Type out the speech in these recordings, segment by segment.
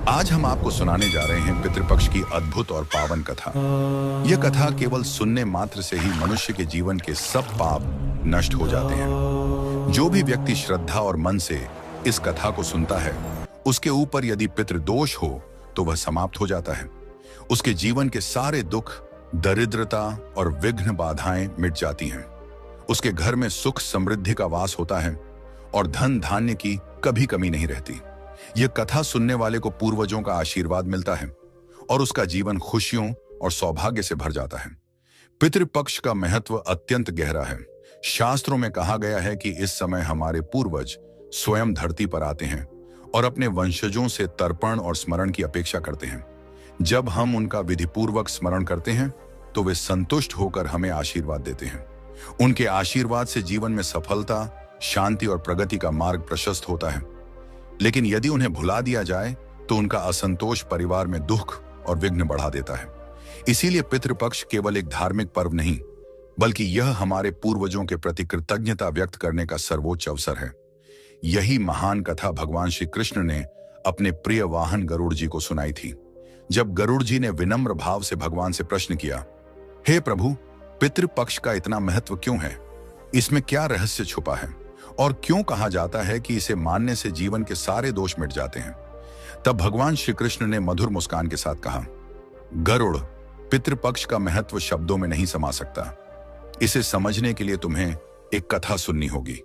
आज हम आपको सुनाने जा रहे हैं पितृपक्ष की अद्भुत और पावन कथा। यह कथा केवल सुनने मात्र से ही मनुष्य के जीवन के सब पाप नष्ट हो जाते हैं। जो भी व्यक्ति श्रद्धा और मन से इस कथा को सुनता है, उसके ऊपर यदि पितृदोष हो तो वह समाप्त हो जाता है। उसके जीवन के सारे दुख, दरिद्रता और विघ्न बाधाएं मिट जाती हैं। उसके घर में सुख समृद्धि का वास होता है और धन धान्य की कभी कमी नहीं रहती। यह कथा सुनने वाले को पूर्वजों का आशीर्वाद मिलता है और उसका जीवन खुशियों और सौभाग्य से भर जाता है। पितृपक्ष का महत्व अत्यंत गहरा है। शास्त्रों में कहा गया है कि इस समय हमारे पूर्वज स्वयं धरती पर आते हैं और अपने वंशजों से तर्पण और स्मरण की अपेक्षा करते हैं। जब हम उनका विधिपूर्वक स्मरण करते हैं तो वे संतुष्ट होकर हमें आशीर्वाद देते हैं। उनके आशीर्वाद से जीवन में सफलता, शांति और प्रगति का मार्ग प्रशस्त होता है। लेकिन यदि उन्हें भुला दिया जाए तो उनका असंतोष परिवार में दुख और विघ्न बढ़ा देता है। इसीलिए पितृपक्ष केवल एक धार्मिक पर्व नहीं, बल्कि यह हमारे पूर्वजों के प्रति कृतज्ञता व्यक्त करने का सर्वोच्च अवसर है। यही महान कथा भगवान श्री कृष्ण ने अपने प्रिय वाहन गरुड़ जी को सुनाई थी। जब गरुड़ जी ने विनम्र भाव से भगवान से प्रश्न किया, हे प्रभु, पितृपक्ष का इतना महत्व क्यों है? इसमें क्या रहस्य छुपा है और क्यों कहा जाता है कि इसे मानने से जीवन के सारे दोष मिट जाते हैं? तब भगवान श्री कृष्ण ने मधुर मुस्कान के साथ कहा, गरुड़, पितृपक्ष का महत्व शब्दों में नहीं समा सकता। इसे समझने के लिए तुम्हें एक कथा सुननी होगी।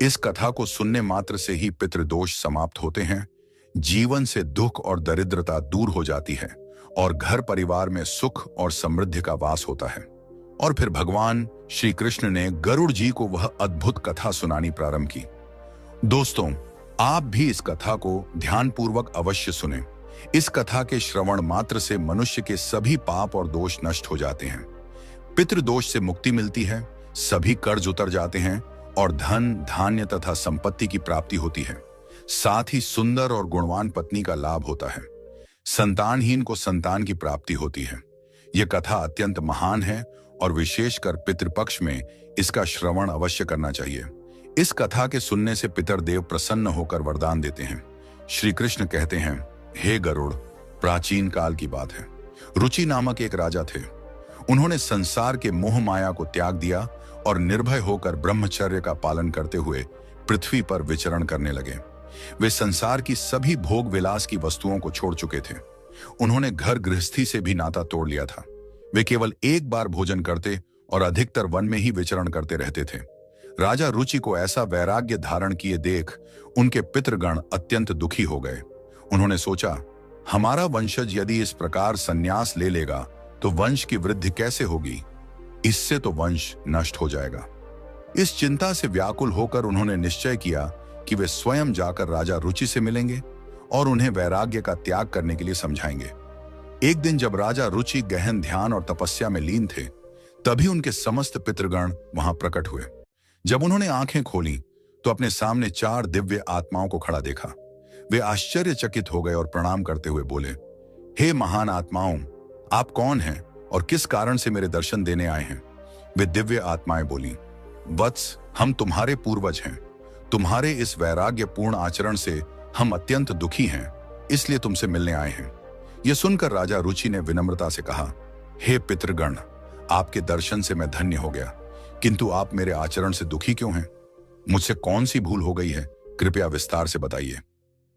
इस कथा को सुनने मात्र से ही पितृदोष समाप्त होते हैं, जीवन से दुख और दरिद्रता दूर हो जाती है और घर परिवार में सुख और समृद्धि का वास होता है। और फिर भगवान श्री कृष्ण ने गरुड़ जी को वह अद्भुत कथा सुनानी प्रारंभ की। दोस्तों, आप भी इस कथा को ध्यानपूर्वक अवश्य सुनें। इस कथा के श्रवण मात्र से मनुष्य के सभी पाप और दोष नष्ट हो जाते हैं। पितृदोष से मुक्ति मिलती है, सभी कर्ज उतर जाते हैं और धन, धान्य तथा संपत्ति की प्राप्ति होती है। साथ ही सुंदर और गुणवान पत्नी का लाभ होता है। संतानहीन को संतान की प्राप्ति होती है। यह कथा अत्यंत महान है और विशेषकर पितृपक्ष में इसका श्रवण अवश्य करना चाहिए। इस कथा के सुनने से पितरदेव प्रसन्न होकर वरदान देते हैं। श्री कृष्ण कहते हैं, हे गरुड़, प्राचीन काल की बात है। रुचि नामक एक राजा थे। उन्होंने संसार के मोह माया को त्याग दिया और निर्भय होकर ब्रह्मचर्य का पालन करते हुए पृथ्वी पर विचरण करने लगे। वे संसार की सभी भोग विलास की वस्तुओं को छोड़ चुके थे। उन्होंने घर गृहस्थी से भी नाता तोड़ लिया था। वे केवल एक बार भोजन करते और अधिकतर वन में ही विचरण करते रहते थे। राजा रुचि को ऐसा वैराग्य धारण किए देख उनके पितृगण अत्यंत दुखी हो गए। उन्होंने सोचा, हमारा वंशज यदि इस प्रकार संन्यास ले लेगा तो वंश की वृद्धि कैसे होगी? इससे तो वंश नष्ट हो जाएगा। इस चिंता से व्याकुल होकर उन्होंने निश्चय किया कि वे स्वयं जाकर राजा रुचि से मिलेंगे और उन्हें वैराग्य का त्याग करने के लिए समझाएंगे। एक दिन जब राजा रुचि गहन ध्यान और तपस्या में लीन थे, तभी उनके समस्त पितृगण वहां प्रकट हुए। जब उन्होंने आंखें खोली तो अपने सामने 4 दिव्य आत्माओं को खड़ा देखा। वे आश्चर्यचकित हो गए और प्रणाम करते हुए बोले, हे महान आत्माओं, आप कौन हैं और किस कारण से मेरे दर्शन देने आए हैं? वे दिव्य आत्माएं बोली, वत्स, हम तुम्हारे पूर्वज हैं। तुम्हारे इस वैराग्यपूर्ण आचरण से हम अत्यंत दुखी हैं, इसलिए तुमसे मिलने आए हैं। यह सुनकर राजा रुचि ने विनम्रता से कहा, हे पितृगण, आपके दर्शन से मैं धन्य हो गया, किंतु आप मेरे आचरण से दुखी क्यों हैं? मुझसे कौन सी भूल हो गई है? कृपया विस्तार से बताइए।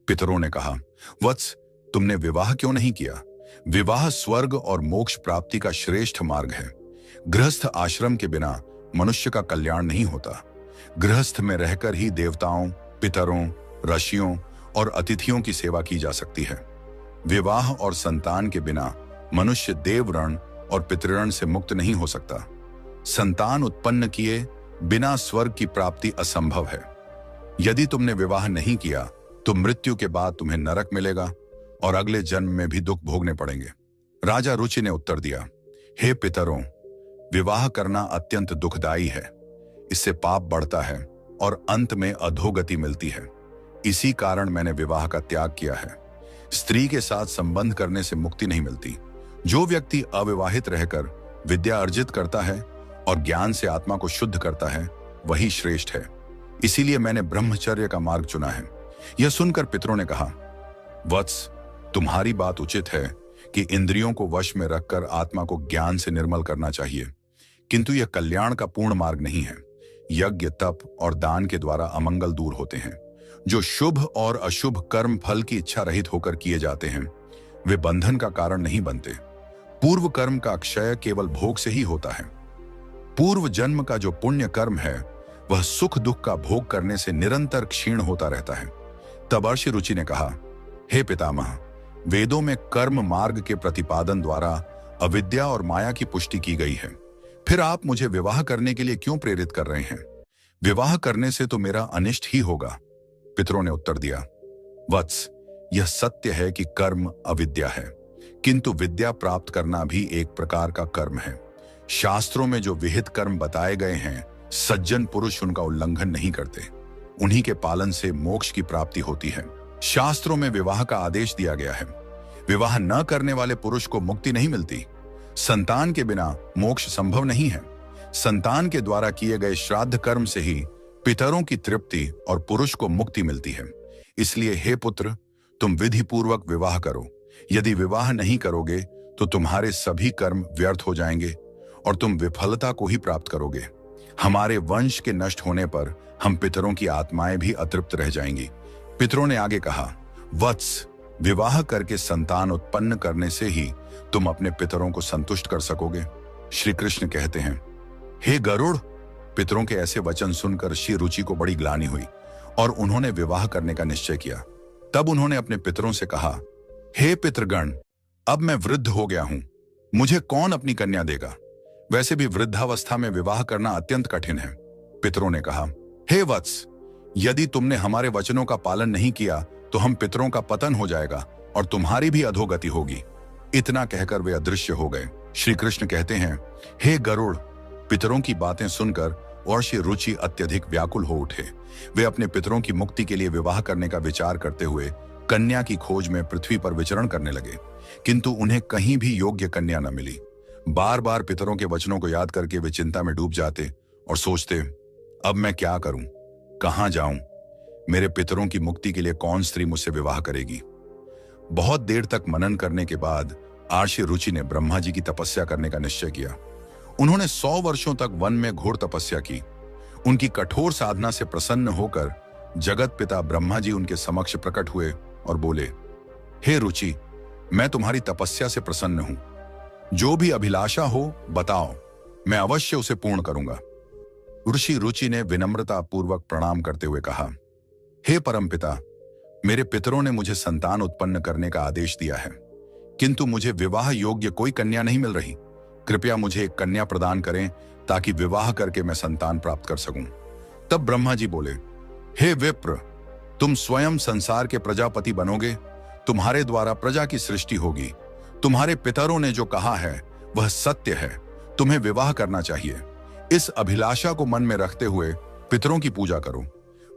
पितरों ने कहा, वत्स, तुमने विवाह क्यों नहीं किया? विवाह स्वर्ग और मोक्ष प्राप्ति का श्रेष्ठ मार्ग है। गृहस्थ आश्रम के बिना मनुष्य का कल्याण नहीं होता। गृहस्थ में रहकर ही देवताओं, पितरों, ऋषियों और अतिथियों की सेवा की जा सकती है। विवाह और संतान के बिना मनुष्य देवऋण और पितृऋण से मुक्त नहीं हो सकता। संतान उत्पन्न किए बिना स्वर्ग की प्राप्ति असंभव है। यदि तुमने विवाह नहीं किया तो मृत्यु के बाद तुम्हें नरक मिलेगा और अगले जन्म में भी दुख भोगने पड़ेंगे। राजा रुचि ने उत्तर दिया, हे पितरों, विवाह करना अत्यंत दुखदायी है। इससे पाप बढ़ता है और अंत में अधोगति मिलती है। इसी कारण मैंने विवाह का त्याग किया है। स्त्री के साथ संबंध करने से मुक्ति नहीं मिलती। जो व्यक्ति अविवाहित रहकर विद्या अर्जित करता है और ज्ञान से आत्मा को शुद्ध करता है, वही श्रेष्ठ है। इसीलिए मैंने ब्रह्मचर्य का मार्ग चुना है। यह सुनकर पितरों ने कहा, वत्स, तुम्हारी बात उचित है कि इंद्रियों को वश में रखकर आत्मा को ज्ञान से निर्मल करना चाहिए, किंतु यह कल्याण का पूर्ण मार्ग नहीं है। यज्ञ, तप और दान के द्वारा अमंगल दूर होते हैं। जो शुभ और अशुभ कर्म फल की इच्छा रहित होकर किए जाते हैं, वे बंधन का कारण नहीं बनते। पूर्व कर्म का अक्षय केवल भोग से ही होता है। पूर्व जन्म का जो पुण्य कर्म है, वह सुख दुख का भोग करने से निरंतर क्षीण होता रहता है। तब अर्षि रुचि ने कहा, हे पितामह, वेदों में कर्म मार्ग के प्रतिपादन द्वारा अविद्या और माया की पुष्टि की गई है, फिर आप मुझे विवाह करने के लिए क्यों प्रेरित कर रहे हैं? विवाह करने से तो मेरा अनिष्ट ही होगा। पितरों ने उत्तर दिया, वत्स, यह सत्य है कि कर्म अविद्या है, किंतु विद्या प्राप्त करना भी एक प्रकार का कर्म है। शास्त्रों में जो विहित कर्म बताए गए हैं, सज्जन पुरुष उनका उल्लंघन नहीं करते। उन्हीं के पालन से मोक्ष की प्राप्ति होती है। शास्त्रों में विवाह का आदेश दिया गया है। विवाह न करने वाले पुरुष को मुक्ति नहीं मिलती। संतान के बिना मोक्ष संभव नहीं है। संतान के द्वारा किए गए श्राद्ध कर्म से ही पितरों की तृप्ति और पुरुष को मुक्ति मिलती है। इसलिए हे पुत्र, तुम विधि पूर्वक विवाह करो। यदि विवाह नहीं करोगे तो तुम्हारे सभी कर्म व्यर्थ हो जाएंगे और तुम विफलता को ही प्राप्त करोगे। हमारे वंश के नष्ट होने पर हम पितरों की आत्माएं भी अतृप्त रह जाएंगी। पितरों ने आगे कहा, वत्स, विवाह करके संतान उत्पन्न करने से ही तुम अपने पितरों को संतुष्ट कर सकोगे। श्री कृष्ण कहते हैं, हे गरुड़। पितरों के ऐसे वचन सुनकर श्री रुचि को बड़ी ग्लानि हुई और उन्होंने विवाह करने का निश्चय किया। तब उन्होंने अपने पितरों से कहा, हे पितृगण, अब मैं वृद्ध हो गया हूं, मुझे कौन अपनी कन्या देगा? वैसे भी वृद्धावस्था में विवाह करना अत्यंत कठिन है। पितरों ने कहा, हे वत्स, यदि तुमने हमारे वचनों का पालन नहीं किया तो हम पितरों का पतन हो जाएगा और तुम्हारी भी अधोगति होगी। इतना कहकर वे अदृश्य हो गए। श्री कृष्ण कहते हैं, हे गरुड़। पितरों की बातें सुनकर और श्री रुचि अत्यधिक व्याकुल हो उठे। वे अपने पितरों की मुक्ति के लिए विवाह करने का विचार करते हुए कन्या की खोज में पृथ्वी पर विचरण करने लगे, किंतु उन्हें कहीं भी योग्य कन्या न मिली। बार बार पितरों के वचनों को याद करके वे चिंता में डूब जाते और सोचते, अब मैं क्या करूं, कहां जाऊं? मेरे पितरों की मुक्ति के लिए कौन स्त्री मुझसे विवाह करेगी? बहुत देर तक मनन करने के बाद आर्षि रुचि ने ब्रह्मा जी की तपस्या करने का निश्चय किया। उन्होंने 100 वर्षों तक वन में घोर तपस्या की। उनकी कठोर साधना से प्रसन्न होकर जगत पिता ब्रह्मा जी उनके समक्ष प्रकट हुए और बोले, हे रुचि, मैं तुम्हारी तपस्या से प्रसन्न हूं। जो भी अभिलाषा हो बताओ, मैं अवश्य उसे पूर्ण करूंगा। ऋषि रुचि ने विनम्रता पूर्वक प्रणाम करते हुए कहा, हे परमपिता, मेरे पितरों ने मुझे संतान उत्पन्न करने का आदेश दिया है, किंतु मुझे विवाह योग्य कोई कन्या नहीं मिल रही। कृपया मुझे एक कन्या प्रदान करें ताकि विवाह करके मैं संतान प्राप्त कर सकूं। तब ब्रह्मा जी बोले, हे विप्र, तुम स्वयं संसार के प्रजापति बनोगे। तुम्हारे द्वारा प्रजा की सृष्टि होगी। तुम्हारे पितरों ने जो कहा है वह सत्य है। तुम्हें विवाह करना चाहिए। इस अभिलाषा को मन में रखते हुए पितरों की पूजा करो।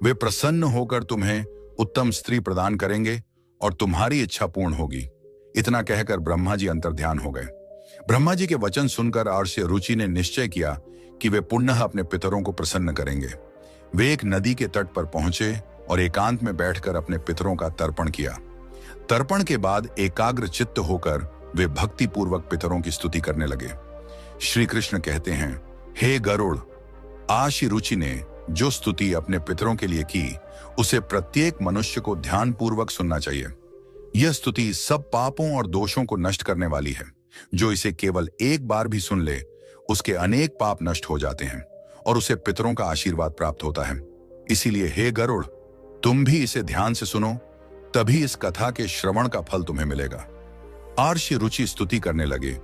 वे प्रसन्न होकर तुम्हें उत्तम स्त्री प्रदान करेंगे और तुम्हारी इच्छा पूर्ण होगी। इतना कहकर ब्रह्मा जी अंतर्ध्यान हो गए। ब्रह्मा जी के वचन सुनकर आर्षि रुचि ने निश्चय किया कि वे पुनः अपने पितरों को प्रसन्न करेंगे। वे एक नदी के तट पर पहुंचे और एकांत में बैठकर अपने पितरों का तर्पण किया। तर्पण के बाद एकाग्र चित्त होकर वे भक्ति पूर्वक पितरों की स्तुति करने लगे। श्री कृष्ण कहते हैं, हे गरुड़, आर्षि रुचि ने जो स्तुति अपने पितरों के लिए की, उसे प्रत्येक मनुष्य को ध्यान पूर्वक सुनना चाहिए। यह स्तुति सब पापों और दोषों को नष्ट करने वाली है। जो इसे केवल एक बार भी सुन ले, उसके अनेक पाप नष्ट हो जाते हैं और उसे पितरों का आशीर्वाद प्राप्त होता है। इसीलिए हे गरुड़, तुम भी इसे ध्यान से सुनो, तभी इस कथा के श्रवण का फल तुम्हें मिलेगा। आर्षि रुचि स्तुति करने लगे।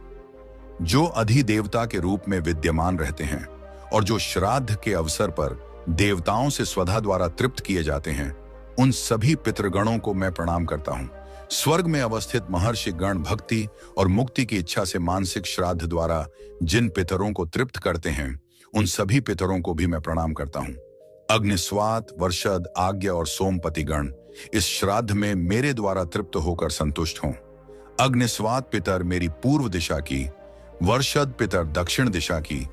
जो अधिदेवता के रूप में विद्यमान रहते हैं और जो श्राद्ध के अवसर पर देवताओं से स्वधा द्वारा तृप्त किए जाते हैं, उन सभी पितृगणों को मैं प्रणाम करता हूं। स्वर्ग में अवस्थित महर्षि गण भक्ति और मुक्ति की इच्छा से मानसिक श्राद्ध द्वारा जिन पितरों को तृप्त करते हैं, उन सभी पितरों को भी मैं प्रणाम करता हूं। अग्निस्वात, वर्षद, आज्ञा और सोमपति गण इस श्राद्ध में मेरे द्वारा तृप्त होकर संतुष्ट हों। अग्निस्वात पितर मेरी पूर्व दिशा की, वर्षद पितर दक्षिण दिशा की,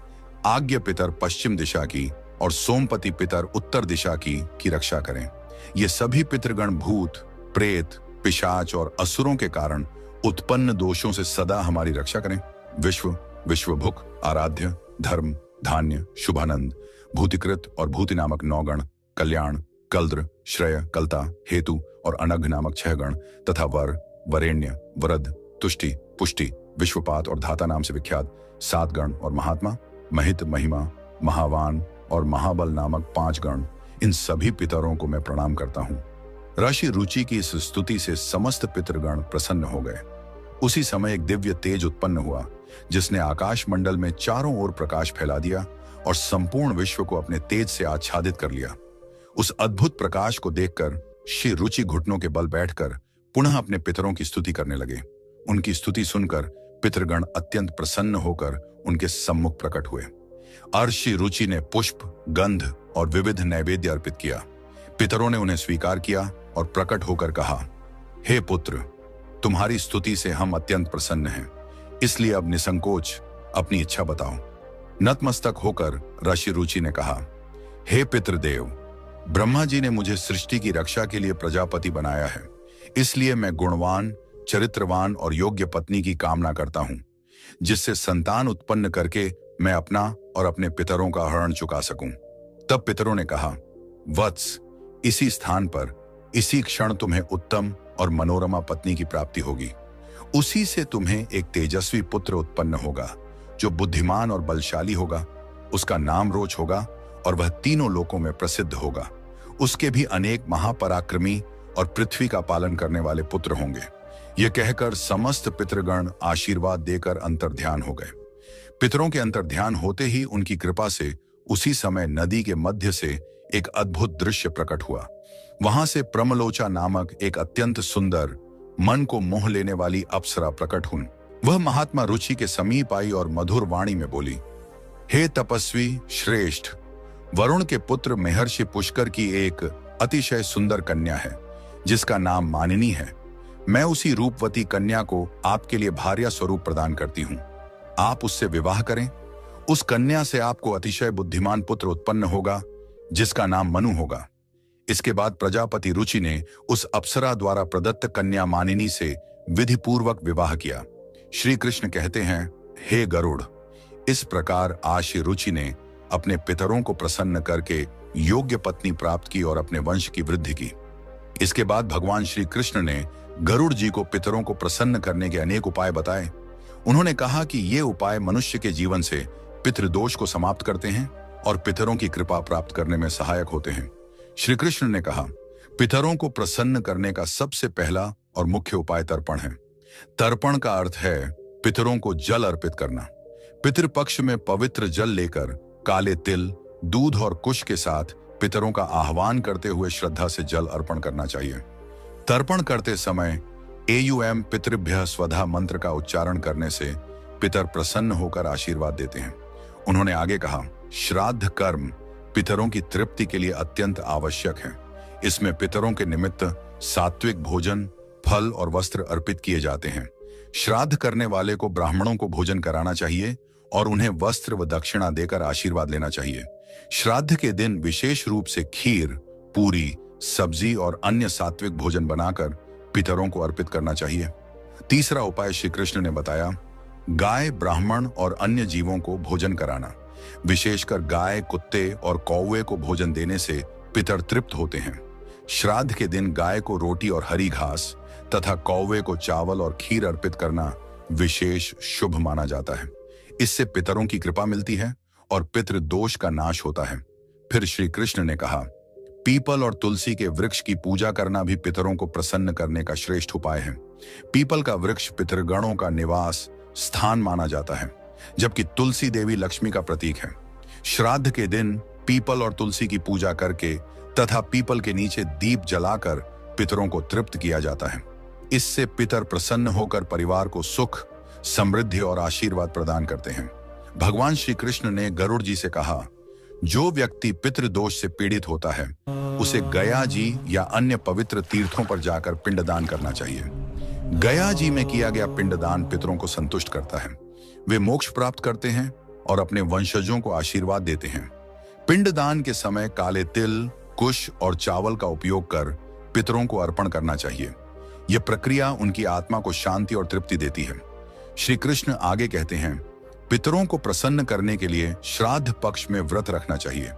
आज्ञा पितर पश्चिम दिशा की और सोमपति पितर उत्तर दिशा की रक्षा करें। ये सभी पितृगण भूत, प्रेत, पिशाच और असुरों के कारण उत्पन्न दोषों से सदा हमारी रक्षा करें। विश्वभुक, आराध्य, धर्म, धान्य, शुभानंद, भूतिकृत और भूति नामक 9 गण, कल्याण, कल्द्र, श्रेय, कलता, हेतु और अनघ नामक 6 गण, तथा वर, वरेण्य, वरद, तुष्टि, पुष्टि, विश्वपात और धाता नाम से विख्यात 7 गण और महात्मा, महित, महिमा, महावान और महाबल नामक 5 गण, इन सभी पितरों को मैं प्रणाम करता हूँ। ऋषि रुचि की इस स्तुति से समस्त पितृगण प्रसन्न हो गए। उसी समय एक दिव्य तेज उत्पन्न हुआ जिसने आकाश मंडल में चारों ओर प्रकाश फैला दिया और संपूर्ण विश्व को अपने तेज से आच्छादित कर लिया। उस अद्भुत प्रकाश को देखकर श्री रुचि घुटनों के बल बैठकर पुनः अपने पितरों की स्तुति करने लगे। उनकी स्तुति सुनकर पितृगण अत्यंत प्रसन्न होकर उनके सम्मुख प्रकट हुए। अर्षि रुचि ने पुष्प, गंध और विविध नैवेद्य अर्पित किया। पितरों ने उन्हें स्वीकार किया और प्रकट होकर कहा, हे पुत्र, तुम्हारी स्तुति से हम अत्यंत प्रसन्न हैं, इसलिए अब निसंकोच अपनी इच्छा बताओ। नतमस्तक होकर ऋषि रुचि ने कहा, हे पितृदेव, ब्रह्मा जी ने मुझे सृष्टि की रक्षा के लिए प्रजापति बनाया है, इसलिए मैं गुणवान, चरित्रवान और योग्य पत्नी की कामना करता हूं, जिससे संतान उत्पन्न करके मैं अपना और अपने पितरों का हरण चुका सकूं। तब पितरों ने कहा, वत्स, इसी स्थान पर इसी क्षण तुम्हें उत्तम और मनोरमा पत्नी की प्राप्ति होगी। उसी से तुम्हें एक तेजस्वी पुत्र उत्पन्न होगा जो बुद्धिमान और बलशाली होगा। उसका नाम रोच होगा और वह तीनों लोकों में प्रसिद्ध होगा। उसके भी अनेक महापराक्रमी और पृथ्वी का पालन करने वाले पुत्र होंगे। यह कहकर समस्त पितृगण आशीर्वाद देकर अंतर्ध्यान हो गए। पितरों के अंतर्ध्यान होते ही उनकी कृपा से उसी समय नदी के मध्य से एक अद्भुत दृश्य प्रकट हुआ। वहां से प्रमलोचा नामक एक अत्यंत सुंदर, मन को मोह लेने वाली अप्सरा प्रकट हुई। वह महात्मा रुचि के समीप आई और मधुर वाणी में बोली, हे तपस्वी श्रेष्ठ, वरुण के पुत्र महर्षि पुष्कर की एक अतिशय सुंदर कन्या है जिसका नाम मानिनी है। मैं उसी रूपवती कन्या को आपके लिए भार्या स्वरूप प्रदान करती हूँ। आप उससे विवाह करें। उस कन्या से आपको अतिशय बुद्धिमान पुत्र उत्पन्न होगा जिसका नाम मनु होगा। इसके बाद प्रजापति रुचि ने उस अप्सरा द्वारा प्रदत्त कन्या मानिनी से विधि पूर्वक विवाह किया। श्री कृष्ण कहते हैं, हे गरुड़, इस प्रकार आज रुचि ने अपने पितरों को प्रसन्न करके योग्य पत्नी प्राप्त की और अपने वंश की वृद्धि की। इसके बाद भगवान श्री कृष्ण ने गरुड़ जी को पितरों को प्रसन्न करने के अनेक उपाय बताए। उन्होंने कहा कि ये उपाय मनुष्य के जीवन से पितृदोष को समाप्त करते हैं और पितरों की कृपा प्राप्त करने में सहायक होते हैं। श्री कृष्ण ने कहा, पितरों को प्रसन्न करने का सबसे पहला और मुख्य उपाय तर्पण है। तर्पण का अर्थ है पितरों को जल अर्पित करना। पितृपक्ष में पवित्र जल लेकर काले तिल, दूध और कुश के साथ पितरों का आह्वान करते हुए श्रद्धा से जल अर्पण करना चाहिए। तर्पण करते समय एयुएम पितृभ्यः स्वधा मंत्र का उच्चारण करने से पितर प्रसन्न होकर आशीर्वाद देते हैं। उन्होंने आगे कहा, श्राद्ध कर्म पितरों की तृप्ति के लिए अत्यंत आवश्यक है। इसमें पितरों के निमित्त सात्विक भोजन, फल और वस्त्र अर्पित किए जाते हैं। श्राद्ध करने वाले को ब्राह्मणों को भोजन कराना चाहिए और उन्हें वस्त्र व दक्षिणा देकर आशीर्वाद लेना चाहिए। श्राद्ध के दिन विशेष रूप से खीर, पूरी, सब्जी और अन्य सात्विक भोजन बनाकर पितरों को अर्पित करना चाहिए। तीसरा उपाय श्री कृष्ण ने बताया, गाय, ब्राह्मण और अन्य जीवों को भोजन कराना। विशेषकर गाय, कुत्ते और कौवे को भोजन देने से पितर तृप्त होते हैं। श्राद्ध के दिन गाय को रोटी और हरी घास तथा कौवे को चावल और खीर अर्पित करना विशेष शुभ माना जाता है। इससे पितरों की कृपा मिलती है और पितृ दोष का नाश होता है। फिर श्री कृष्ण ने कहा, पीपल और तुलसी के वृक्ष की पूजा करना भी पितरों को प्रसन्न करने का श्रेष्ठ उपाय है। पीपल का वृक्ष पितृगणों का निवास स्थान माना जाता है, जबकि तुलसी देवी लक्ष्मी का प्रतीक है। श्राद्ध के दिन पीपल और तुलसी की पूजा करके तथा पीपल के नीचे दीप जलाकर पितरों को तृप्त किया जाता है। इससे पितर प्रसन्न होकर परिवार को सुख, समृद्धि और आशीर्वाद प्रदान करते हैं। भगवान श्री कृष्ण ने गरुड़ जी से कहा, जो व्यक्ति पितृदोष से पीड़ित होता है उसे गया जी या अन्य पवित्र तीर्थों पर जाकर पिंडदान करना चाहिए। गया जी में किया गया पिंडदान पितरों को संतुष्ट करता है। वे मोक्ष प्राप्त करते हैं और अपने वंशजों को आशीर्वाद देते हैं। पिंडदान के समय काले तिल, कुश और चावल का उपयोग कर पितरों को अर्पण करना चाहिए। यह प्रक्रिया उनकी आत्मा को शांति और तृप्ति देती है। श्री कृष्ण आगे कहते हैं, पितरों को प्रसन्न करने के लिए श्राद्ध पक्ष में व्रत रखना चाहिए।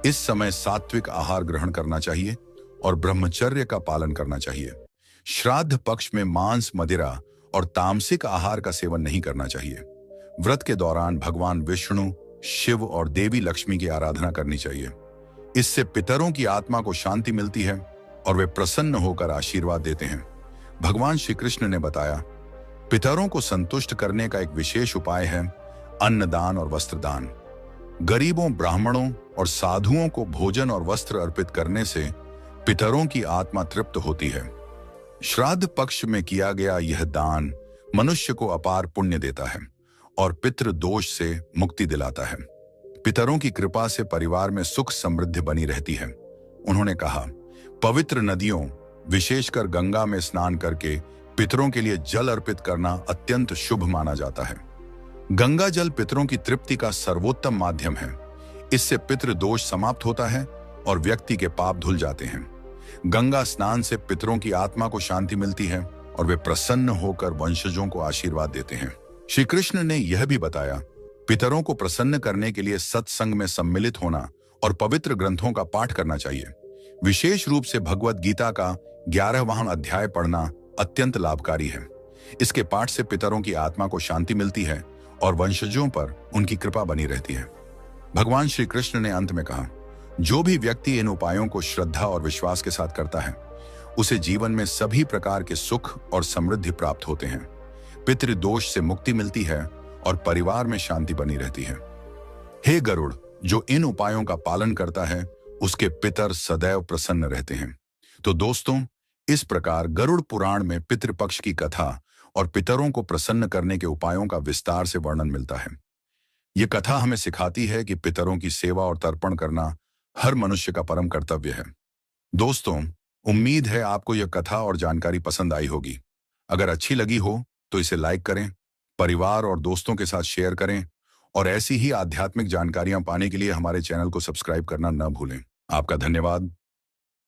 इस समय सात्विक आहार ग्रहण करना चाहिए और ब्रह्मचर्य का पालन करना चाहिए। श्राद्ध पक्ष में मांस, मदिरा और तामसिक आहार का सेवन नहीं करना चाहिए। व्रत के दौरान भगवान विष्णु, शिव और देवी लक्ष्मी की आराधना करनी चाहिए। इससे पितरों की आत्मा को शांति मिलती है और वे प्रसन्न होकर आशीर्वाद देते हैं। भगवान श्री कृष्ण ने बताया, पितरों को संतुष्ट करने का एक विशेष उपाय है अन्नदान और वस्त्रदान। गरीबों, ब्राह्मणों और साधुओं को भोजन और वस्त्र अर्पित करने से पितरों की आत्मा तृप्त होती है। श्राद्ध पक्ष में किया गया यह दान मनुष्य को अपार पुण्य देता है और पितृ दोष से मुक्ति दिलाता है। पितरों की कृपा से परिवार में सुख समृद्धि बनी रहती है। उन्होंने कहा, पवित्र नदियों, विशेषकर गंगा में स्नान करके पितरों के लिए जल अर्पित करना अत्यंत शुभ माना जाता है। गंगा जल पितरों की तृप्ति का सर्वोत्तम माध्यम है। इससे पितृ दोष समाप्त होता है और व्यक्ति के पाप धुल जाते हैं। गंगा स्नान से पितरों की आत्मा को शांति मिलती है और वे प्रसन्न होकर वंशजों को आशीर्वाद देते हैं। श्री कृष्ण ने यह भी बताया, पितरों को प्रसन्न करने के लिए सत्संग में सम्मिलित होना और पवित्र ग्रंथों का पाठ करना चाहिए। विशेष रूप से भगवत गीता का 11वां अध्याय पढ़ना अत्यंत लाभकारी है। इसके पाठ से पितरों की आत्मा को शांति मिलती है और वंशजों पर उनकी कृपा बनी रहती है। भगवान श्री कृष्ण ने अंत में कहा, जो भी व्यक्ति इन उपायों को श्रद्धा और विश्वास के साथ करता है, उसे जीवन में सभी प्रकार के सुख और समृद्धि प्राप्त होते हैं। पितृदोष से मुक्ति मिलती है और परिवार में शांति बनी रहती है। हे गरुड़, जो इन उपायों का पालन करता है, उसके पितर सदैव प्रसन्न रहते हैं। तो दोस्तों, इस प्रकार गरुड़ पुराण में पितृपक्ष की कथा और पितरों को प्रसन्न करने के उपायों का विस्तार से वर्णन मिलता है। यह कथा हमें सिखाती है कि पितरों की सेवा और तर्पण करना हर मनुष्य का परम कर्तव्य है। दोस्तों, उम्मीद है आपको यह कथा और जानकारी पसंद आई होगी। अगर अच्छी लगी हो तो इसे लाइक करें, परिवार और दोस्तों के साथ शेयर करें और ऐसी ही आध्यात्मिक जानकारियां पाने के लिए हमारे चैनल को सब्सक्राइब करना न भूलें। आपका धन्यवाद।